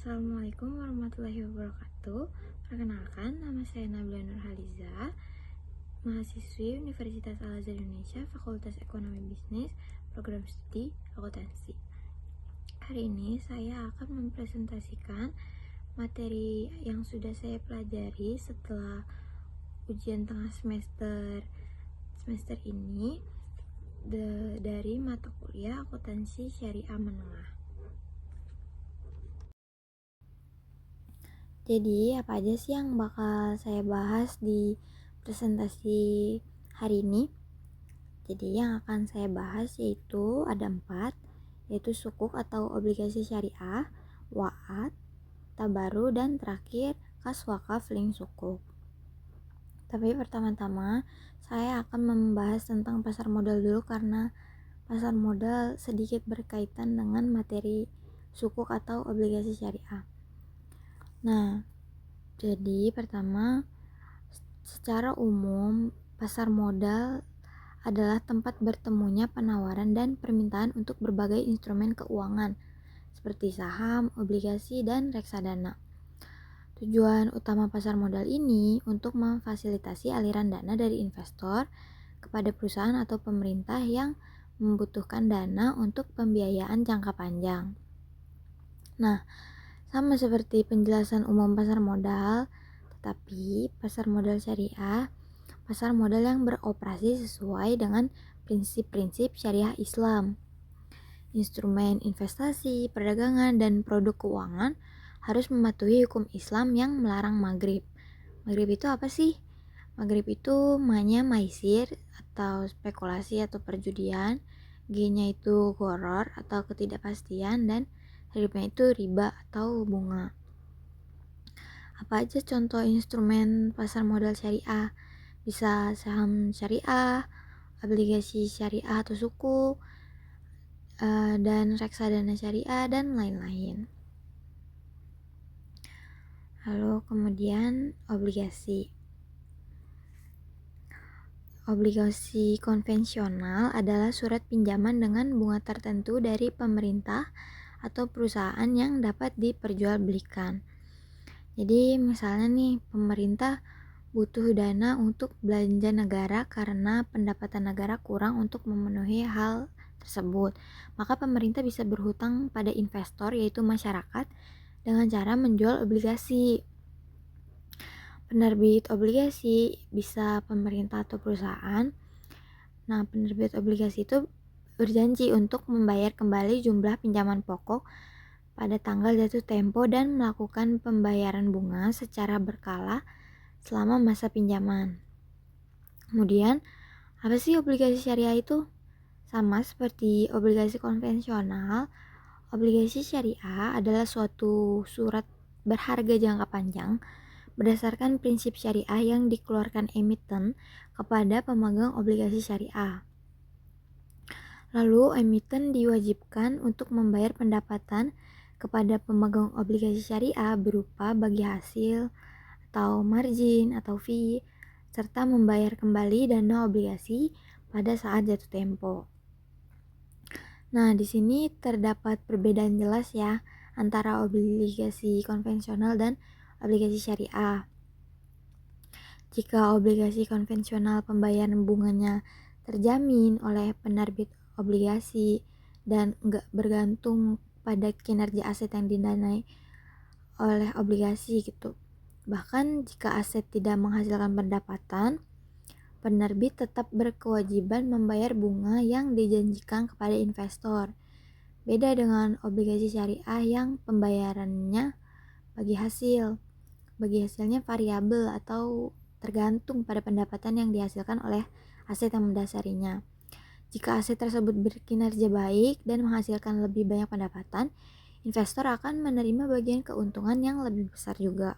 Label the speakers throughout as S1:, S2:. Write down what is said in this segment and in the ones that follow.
S1: Assalamualaikum warahmatullahi wabarakatuh. Perkenalkan, nama saya Nabila Nurhaliza, mahasiswi Universitas Al-Azhar Indonesia, Fakultas Ekonomi Bisnis, Program Studi Akuntansi. Hari ini saya akan mempresentasikan materi yang sudah saya pelajari setelah ujian tengah semester ini dari mata kuliah Akuntansi Syariah Menengah. Jadi, apa aja sih yang bakal saya bahas di presentasi hari ini? Jadi, yang akan saya bahas yaitu ada 4, yaitu sukuk atau obligasi syariah, wa'ad, tabaru, dan terakhir kas wakaf link sukuk. Tapi pertama-tama, saya akan membahas tentang pasar modal dulu karena pasar modal sedikit berkaitan dengan materi sukuk atau obligasi syariah. Nah, jadi pertama, secara umum pasar modal adalah tempat bertemunya penawaran dan permintaan untuk berbagai instrumen keuangan seperti saham, obligasi, dan reksadana. Tujuan utama pasar modal ini untuk memfasilitasi aliran dana dari investor kepada perusahaan atau pemerintah yang membutuhkan dana untuk pembiayaan jangka panjang. Nah, sama seperti penjelasan umum pasar modal, tetapi pasar modal syariah, pasar modal yang beroperasi sesuai dengan prinsip-prinsip syariah Islam. Instrumen investasi, perdagangan, dan produk keuangan harus mematuhi hukum Islam yang melarang maghrib. Maghrib itu apa sih? Maghrib itu ma-nya maisir atau spekulasi atau perjudian, G-nya itu gharar atau ketidakpastian, dan ribanya itu riba atau bunga. Apa aja contoh instrumen pasar modal syariah? Bisa saham syariah, obligasi syariah atau sukuk, dan reksadana syariah, dan lain-lain. Lalu kemudian obligasi. Obligasi konvensional adalah surat pinjaman dengan bunga tertentu dari pemerintah atau perusahaan yang dapat diperjualbelikan. Jadi misalnya nih, pemerintah butuh dana untuk belanja negara karena pendapatan negara kurang untuk memenuhi hal tersebut. Maka pemerintah bisa berhutang pada investor, yaitu masyarakat, dengan cara menjual obligasi. Penerbit obligasi bisa pemerintah atau perusahaan. Nah, penerbit obligasi itu berjanji untuk membayar kembali jumlah pinjaman pokok pada tanggal jatuh tempo dan melakukan pembayaran bunga secara berkala selama masa pinjaman. Kemudian, apa sih obligasi syariah itu? Sama seperti obligasi konvensional, obligasi syariah adalah suatu surat berharga jangka panjang berdasarkan prinsip syariah yang dikeluarkan emiten kepada pemegang obligasi syariah. Lalu, emiten diwajibkan untuk membayar pendapatan kepada pemegang obligasi syariah berupa bagi hasil atau margin atau fee, serta membayar kembali dana obligasi pada saat jatuh tempo. Nah, di sini terdapat perbedaan jelas ya antara obligasi konvensional dan obligasi syariah. Jika obligasi konvensional pembayaran bunganya terjamin oleh penerbit obligasi dan enggak bergantung pada kinerja aset yang didanai oleh obligasi gitu. Bahkan jika aset tidak menghasilkan pendapatan, penerbit tetap berkewajiban membayar bunga yang dijanjikan kepada investor. Beda dengan obligasi syariah yang pembayarannya bagi hasil. Bagi hasilnya variabel atau tergantung pada pendapatan yang dihasilkan oleh aset yang mendasarinya. Jika aset tersebut berkinerja baik dan menghasilkan lebih banyak pendapatan, investor akan menerima bagian keuntungan yang lebih besar juga.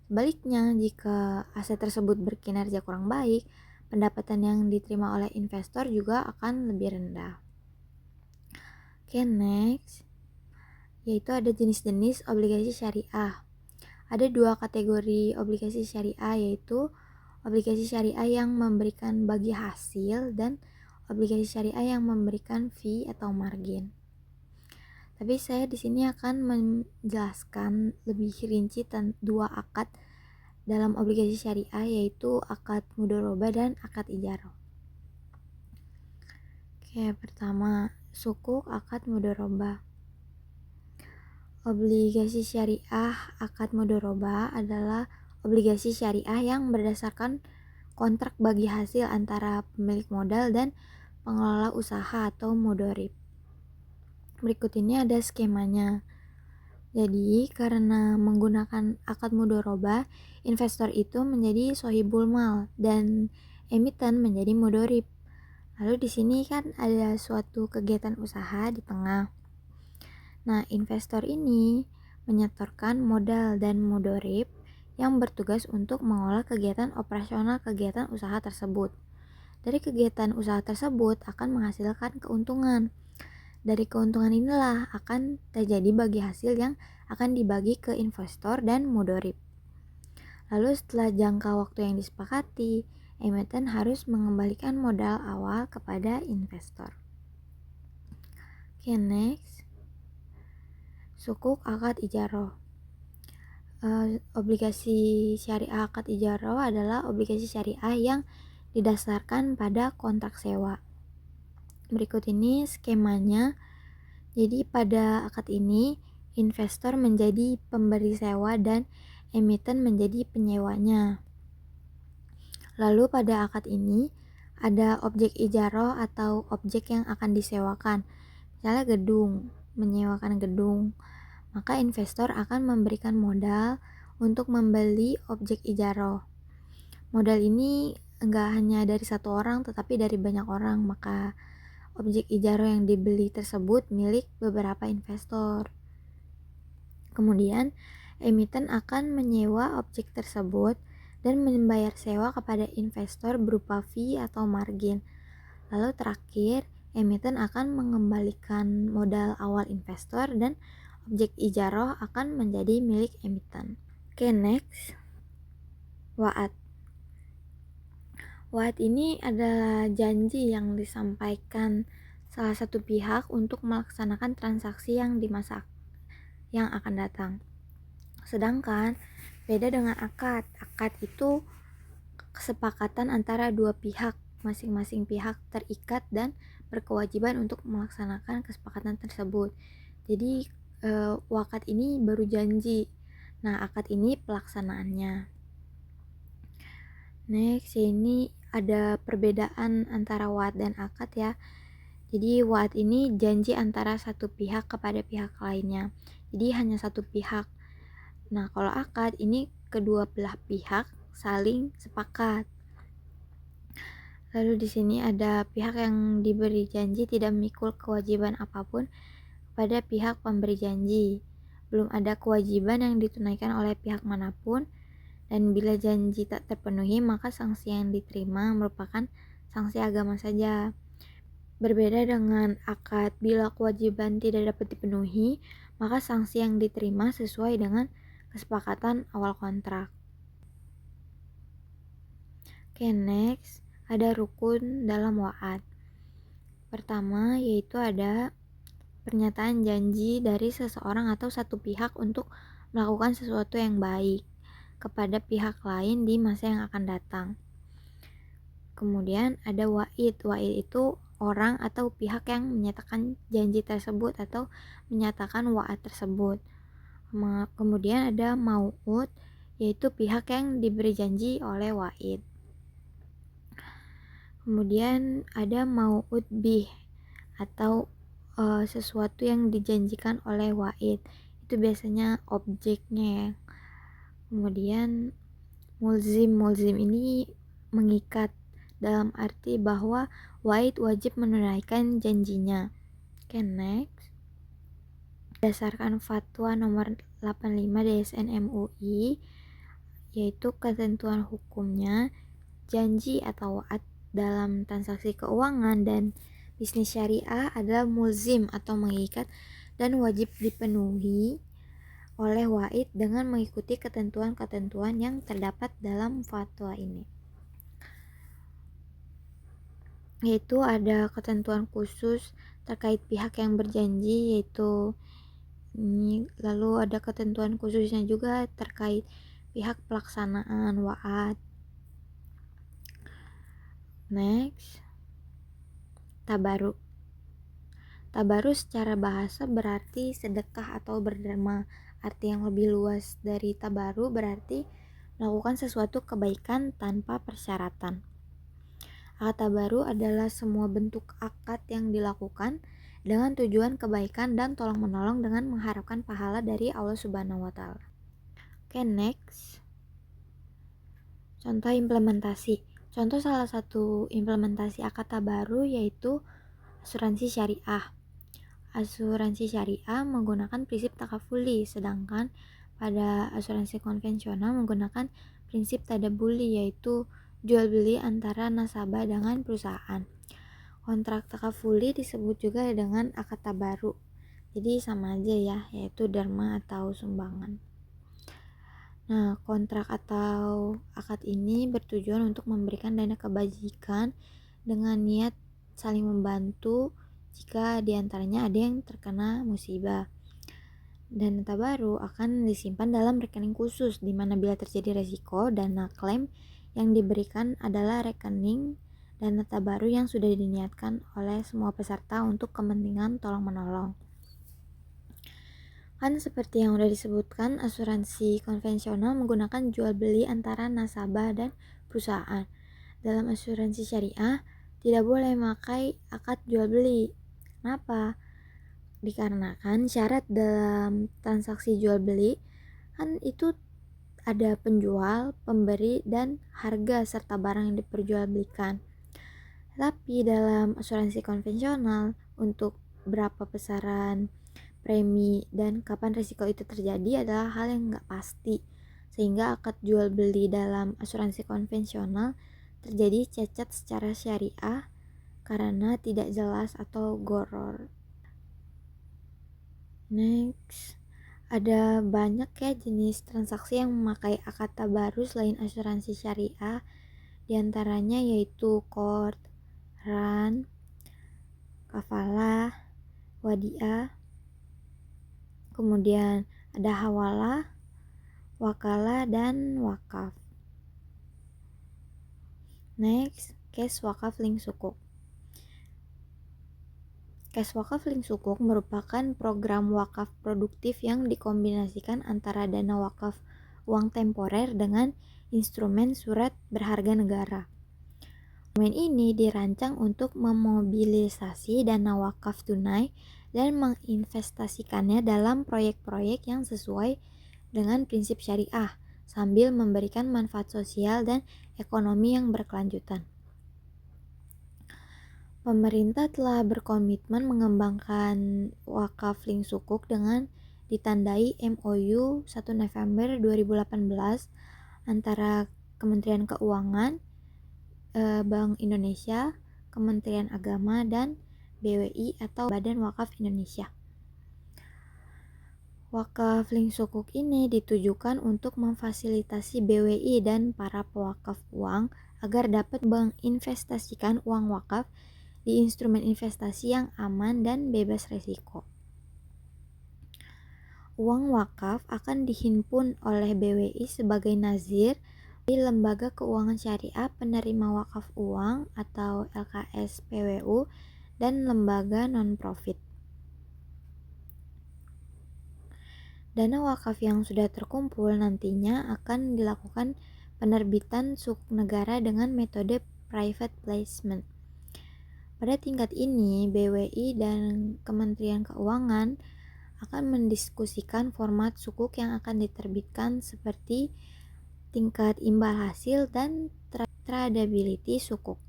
S1: Sebaliknya, jika aset tersebut berkinerja kurang baik, pendapatan yang diterima oleh investor juga akan lebih rendah. Oke, next, yaitu ada jenis-jenis obligasi syariah. Ada 2 kategori obligasi syariah, yaitu obligasi syariah yang memberikan bagi hasil dan obligasi syariah yang memberikan fee atau margin. Tapi saya di sini akan menjelaskan lebih rinci dua akad dalam obligasi syariah, yaitu akad mudharabah dan akad ijarah. Oke, pertama, sukuk akad mudharabah. Obligasi syariah akad mudharabah adalah obligasi syariah yang berdasarkan kontrak bagi hasil antara pemilik modal dan pengelola usaha atau mudharib. Berikut ini ada skemanya. Jadi, karena menggunakan akad mudharabah, investor itu menjadi sohibul mal dan emiten menjadi mudharib. Lalu di sini kan ada suatu kegiatan usaha di tengah. Nah, investor ini menyetorkan modal dan mudharib yang bertugas untuk mengolah kegiatan operasional kegiatan usaha tersebut. Dari kegiatan usaha tersebut akan menghasilkan keuntungan. Dari keuntungan inilah akan terjadi bagi hasil yang akan dibagi ke investor dan mudharib. Lalu setelah jangka waktu yang disepakati, emiten harus mengembalikan modal awal kepada investor. Oke, next. Sukuk akad ijarah. Obligasi syariah akad ijarah adalah obligasi syariah yang didasarkan pada kontrak sewa. Berikut ini skemanya. Jadi pada akad ini, investor menjadi pemberi sewa dan emiten menjadi penyewanya. Lalu pada akad ini, ada objek ijarah atau objek yang akan disewakan. Misalnya gedung, menyewakan gedung. Maka investor akan memberikan modal untuk membeli objek ijarah. Modal ini enggak hanya dari satu orang tetapi dari banyak orang, maka objek ijarah yang dibeli tersebut milik beberapa investor. Kemudian, emiten akan menyewa objek tersebut dan membayar sewa kepada investor berupa fee atau margin. Lalu terakhir, emiten akan mengembalikan modal awal investor dan objek ijarah akan menjadi milik emiten. Oke, next. Wa'ad. Wa'ad ini adalah janji yang disampaikan salah satu pihak untuk melaksanakan transaksi yang di masa yang akan datang. Sedangkan beda dengan akad. Akad itu kesepakatan antara dua pihak, masing-masing pihak terikat dan berkewajiban untuk melaksanakan kesepakatan tersebut. Jadi wakad ini baru janji. Nah, akad ini pelaksanaannya. Next, ini ada perbedaan antara wa'ad dan akad ya. Jadi wa'ad ini janji antara satu pihak kepada pihak lainnya. Jadi hanya satu pihak. Nah, kalau akad ini kedua belah pihak saling sepakat. Lalu di sini ada pihak yang diberi janji tidak memikul kewajiban apapun pada pihak pemberi janji. Belum ada kewajiban yang ditunaikan oleh pihak manapun, dan bila janji tak terpenuhi maka sanksi yang diterima merupakan sanksi agama saja. Berbeda dengan akad, bila kewajiban tidak dapat dipenuhi maka sanksi yang diterima sesuai dengan kesepakatan awal kontrak. Oke, next, ada rukun dalam wa'ad. Pertama, yaitu ada pernyataan janji dari seseorang atau satu pihak untuk melakukan sesuatu yang baik kepada pihak lain di masa yang akan datang. Kemudian ada wa'id. Wa'id itu orang atau pihak yang menyatakan janji tersebut atau menyatakan wa'ad tersebut. Kemudian ada mau'ud, yaitu pihak yang diberi janji oleh wa'id. Kemudian ada mau'ud bih atau sesuatu yang dijanjikan oleh wa'id. Itu biasanya objeknya ya. Kemudian mulzim. Mulzim ini mengikat dalam arti bahwa wa'id wajib menunaikan janjinya. Oke, next. Berdasarkan fatwa nomor 85 DSN MUI, yaitu ketentuan hukumnya, janji atau wa'ad dalam transaksi keuangan dan bisnis syariah adalah mulzim atau mengikat dan wajib dipenuhi oleh wa'id dengan mengikuti ketentuan-ketentuan yang terdapat dalam fatwa ini. Yaitu ada ketentuan khusus terkait pihak yang berjanji, yaitu ini. Lalu ada ketentuan khususnya juga terkait pihak pelaksanaan waat. Next, tabaru. Tabaru secara bahasa berarti sedekah atau berderma. Arti yang lebih luas dari tabaru berarti melakukan sesuatu kebaikan tanpa persyaratan. Akad tabaru adalah semua bentuk akad yang dilakukan dengan tujuan kebaikan dan tolong-menolong dengan mengharapkan pahala dari Allah Subhanahu wa Ta'ala. Oke, next. Contoh implementasi. Contoh salah satu implementasi akad tabaru yaitu asuransi syariah. Asuransi syariah menggunakan prinsip takafuli, sedangkan pada asuransi konvensional menggunakan prinsip tadabuli, yaitu jual beli antara nasabah dengan perusahaan. Kontrak takafuli disebut juga dengan akad tabaru. Jadi sama aja ya, yaitu dharma atau sumbangan. Nah, kontrak atau akad ini bertujuan untuk memberikan dana kebajikan dengan niat saling membantu jika diantaranya ada yang terkena musibah. Dana tabaru akan disimpan dalam rekening khusus, di mana bila terjadi resiko, dana klaim yang diberikan adalah rekening dana tabaru yang sudah diniatkan oleh semua peserta untuk kepentingan tolong-menolong. Kan seperti yang sudah disebutkan, asuransi konvensional menggunakan jual beli antara nasabah dan perusahaan. Dalam asuransi syariah, tidak boleh memakai akad jual beli. Kenapa? Dikarenakan syarat dalam transaksi jual beli kan itu ada penjual, pemberi, dan harga serta barang yang diperjualbelikan. Tapi dalam asuransi konvensional, untuk berapa besaran premi dan kapan risiko itu terjadi adalah hal yang nggak pasti, sehingga akad jual beli dalam asuransi konvensional terjadi cacat secara syariah karena tidak jelas atau goror. Next, ada banyak ya jenis transaksi yang memakai akad tabaru selain asuransi syariah, diantaranya yaitu qard, ran, kafalah, wadiah, kemudian ada hawalah, wakalah, dan wakaf. Next, cash wakaf link sukuk. Cash wakaf link sukuk merupakan program wakaf produktif yang dikombinasikan antara dana wakaf uang temporer dengan instrumen surat berharga negara. Instrumen ini dirancang untuk memobilisasi dana wakaf tunai dan menginvestasikannya dalam proyek-proyek yang sesuai dengan prinsip syariah, sambil memberikan manfaat sosial dan ekonomi yang berkelanjutan. Pemerintah telah berkomitmen mengembangkan wakaf link sukuk dengan ditandai MOU 1 November 2018 antara Kementerian Keuangan, Bank Indonesia, Kementerian Agama, dan BWI atau Badan Wakaf Indonesia. Wakaf link sukuk ini ditujukan untuk memfasilitasi BWI dan para pewakaf uang agar dapat menginvestasikan uang wakaf di instrumen investasi yang aman dan bebas risiko. Uang wakaf akan dihimpun oleh BWI sebagai nazir di Lembaga Keuangan Syariah Penerima Wakaf Uang atau LKSPWU dan lembaga non-profit. Dana wakaf yang sudah terkumpul nantinya akan dilakukan penerbitan sukuk negara dengan metode private placement. Pada tingkat ini, BWI dan Kementerian Keuangan akan mendiskusikan format sukuk yang akan diterbitkan seperti tingkat imbal hasil dan tradability sukuk.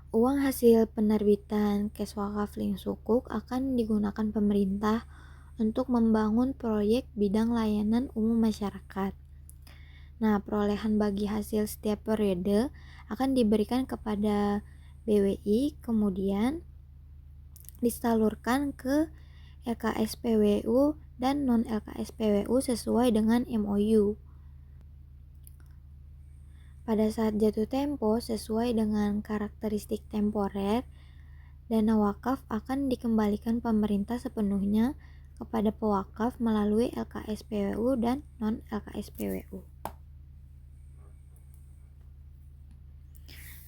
S1: Uang hasil penerbitan cash wakaf link sukuk akan digunakan pemerintah untuk membangun proyek bidang layanan umum masyarakat. Nah, perolehan bagi hasil setiap periode akan diberikan kepada BWI, kemudian disalurkan ke LKSPWU dan non-LKSPWU sesuai dengan MOU. pada saat jatuh tempo sesuai dengan karakteristik temporer, dana wakaf akan dikembalikan pemerintah sepenuhnya kepada pewakaf melalui LKSPWU dan non-LKSPWU.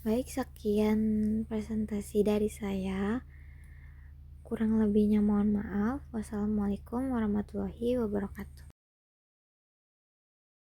S1: Baik, sekian presentasi dari saya. Kurang lebihnya mohon maaf. Wassalamualaikum warahmatullahi wabarakatuh.